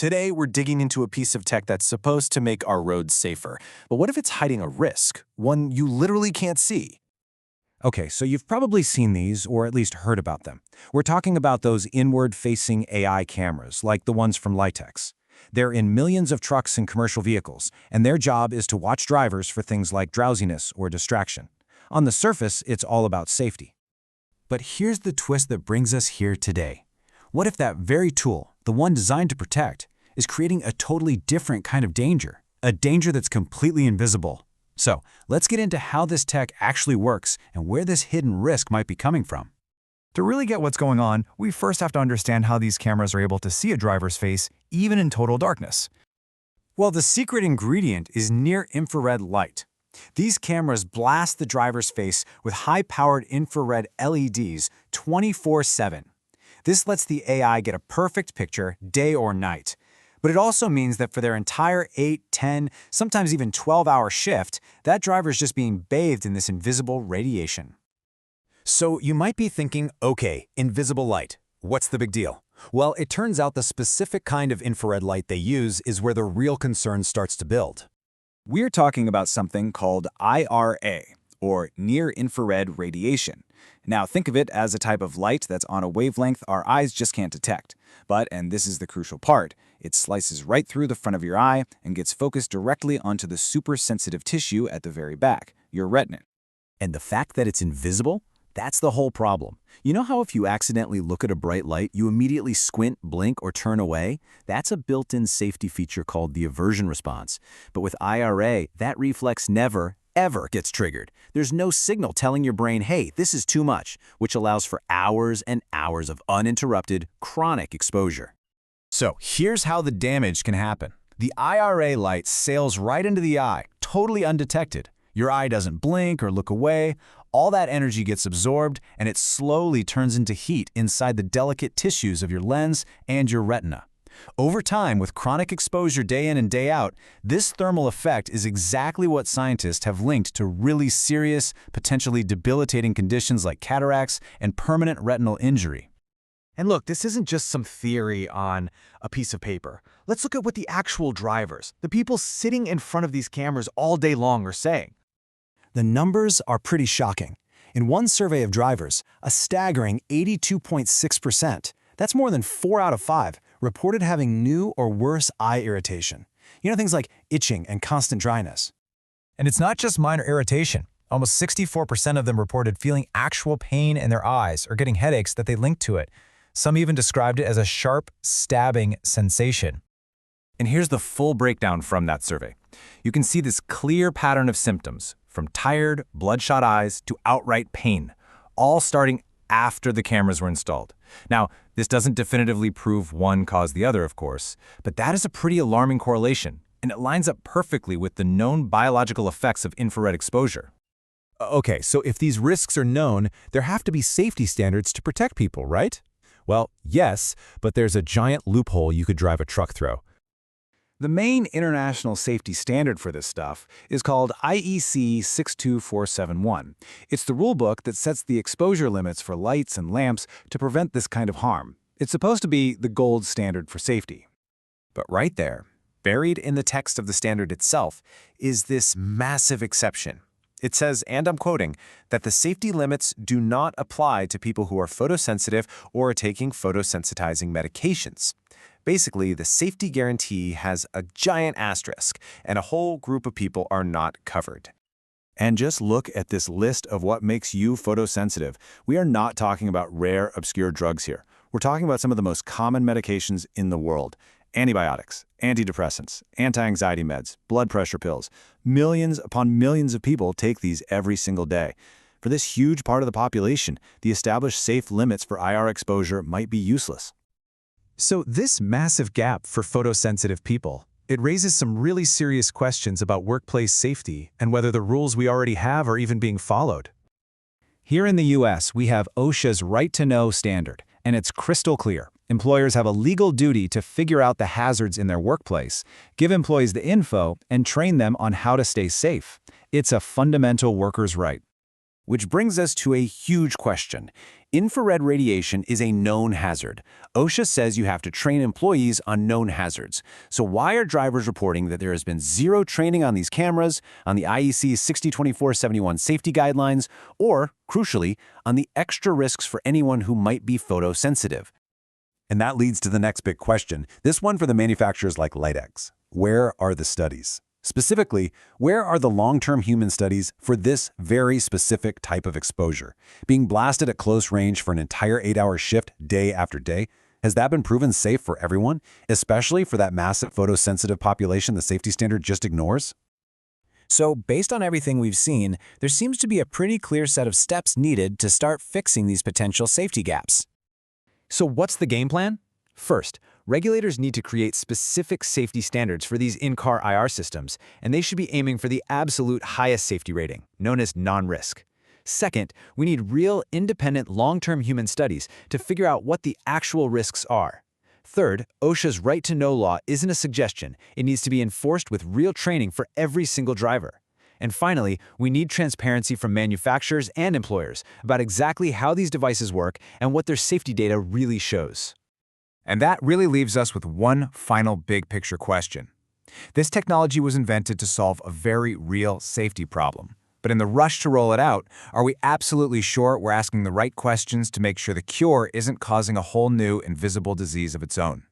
Today, we're digging into a piece of tech that's supposed to make our roads safer. But what if it's hiding a risk, one you literally can't see? Okay, so you've probably seen these, or at least heard about them. We're talking about those inward-facing AI cameras, like the ones from Litex. They're in millions of trucks and commercial vehicles, and their job is to watch drivers for things like drowsiness or distraction. On the surface, it's all about safety. But here's the twist that brings us here today. What if that very tool, the one designed to protect, is creating a totally different kind of danger? A danger that's completely invisible. So, let's get into how this tech actually works and where this hidden risk might be coming from. To really get what's going on, we first have to understand how these cameras are able to see a driver's face, even in total darkness. Well, the secret ingredient is near-infrared light. These cameras blast the driver's face with high-powered infrared LEDs 24/7. This lets the AI get a perfect picture day or night. But it also means that for their entire 8, 10, sometimes even 12-hour shift, that driver's just being bathed in this invisible radiation. So you might be thinking, okay, invisible light. What's the big deal? Well, it turns out the specific kind of infrared light they use is where the real concern starts to build. We're talking about something called IRA, or near-infrared radiation. Now think of it as a type of light that's on a wavelength our eyes just can't detect. But, and this is the crucial part, it slices right through the front of your eye and gets focused directly onto the super-sensitive tissue at the very back, your retina. And the fact that it's invisible? That's the whole problem. You know how if you accidentally look at a bright light, you immediately squint, blink, or turn away? That's a built-in safety feature called the aversion response. But with IRA, that reflex never, ever gets triggered. There's no signal telling your brain, hey, this is too much, which allows for hours and hours of uninterrupted, chronic exposure. So here's how the damage can happen. The IRA light sails right into the eye, totally undetected. Your eye doesn't blink or look away. All that energy gets absorbed, and it slowly turns into heat inside the delicate tissues of your lens and your retina. Over time, with chronic exposure day in and day out, this thermal effect is exactly what scientists have linked to really serious, potentially debilitating conditions like cataracts and permanent retinal injury. And look, this isn't just some theory on a piece of paper. Let's look at what the actual drivers, the people sitting in front of these cameras all day long, are saying. The numbers are pretty shocking. In one survey of drivers, a staggering 82.6%, that's more than 4 out of 5, reported having new or worse eye irritation. You know, things like itching and constant dryness. And it's not just minor irritation. Almost 64% of them reported feeling actual pain in their eyes or getting headaches that they linked to it. Some even described it as a sharp, stabbing sensation. And here's the full breakdown from that survey. You can see this clear pattern of symptoms, from tired, bloodshot eyes to outright pain, all starting after the cameras were installed. Now, this doesn't definitively prove one caused the other, of course, but that is a pretty alarming correlation, and it lines up perfectly with the known biological effects of infrared exposure. Okay, so if these risks are known, there have to be safety standards to protect people, right? Well, yes, but there's a giant loophole you could drive a truck through. The main international safety standard for this stuff is called IEC 62471. It's the rulebook that sets the exposure limits for lights and lamps to prevent this kind of harm. It's supposed to be the gold standard for safety. But right there, buried in the text of the standard itself, is this massive exception. It says, and I'm quoting, that the safety limits do not apply to people who are photosensitive or are taking photosensitizing medications. Basically, the safety guarantee has a giant asterisk, and a whole group of people are not covered. And just look at this list of what makes you photosensitive. We are not talking about rare, obscure drugs here. We're talking about some of the most common medications in the world. Antibiotics, antidepressants, anti-anxiety meds, blood pressure pills. Millions upon millions of people take these every single day. For this huge part of the population, the established safe limits for IR exposure might be useless. So this massive gap for photosensitive people, it raises some really serious questions about workplace safety and whether the rules we already have are even being followed. Here in the US, we have OSHA's Right to Know standard, and it's crystal clear. Employers have a legal duty to figure out the hazards in their workplace, give employees the info, and train them on how to stay safe. It's a fundamental worker's right. Which brings us to a huge question. Infrared radiation is a known hazard. OSHA says you have to train employees on known hazards. So why are drivers reporting that there has been zero training on these cameras, on the IEC 602471 safety guidelines, or, crucially, on the extra risks for anyone who might be photosensitive? And that leads to the next big question, this one for the manufacturers like LiteX. Where are the studies? Specifically, where are the long-term human studies for this very specific type of exposure? Being blasted at close range for an entire 8-hour shift day after day, has that been proven safe for everyone, especially for that massive photosensitive population the safety standard just ignores? So, based on everything we've seen, there seems to be a pretty clear set of steps needed to start fixing these potential safety gaps. So what's the game plan? First, regulators need to create specific safety standards for these in-car IR systems, and they should be aiming for the absolute highest safety rating, known as non-risk. Second, we need real, independent, long-term human studies to figure out what the actual risks are. Third, OSHA's right-to-know law isn't a suggestion. It needs to be enforced with real training for every single driver. And finally, we need transparency from manufacturers and employers about exactly how these devices work and what their safety data really shows. And that really leaves us with one final big-picture question. This technology was invented to solve a very real safety problem. But in the rush to roll it out, are we absolutely sure we're asking the right questions to make sure the cure isn't causing a whole new invisible disease of its own?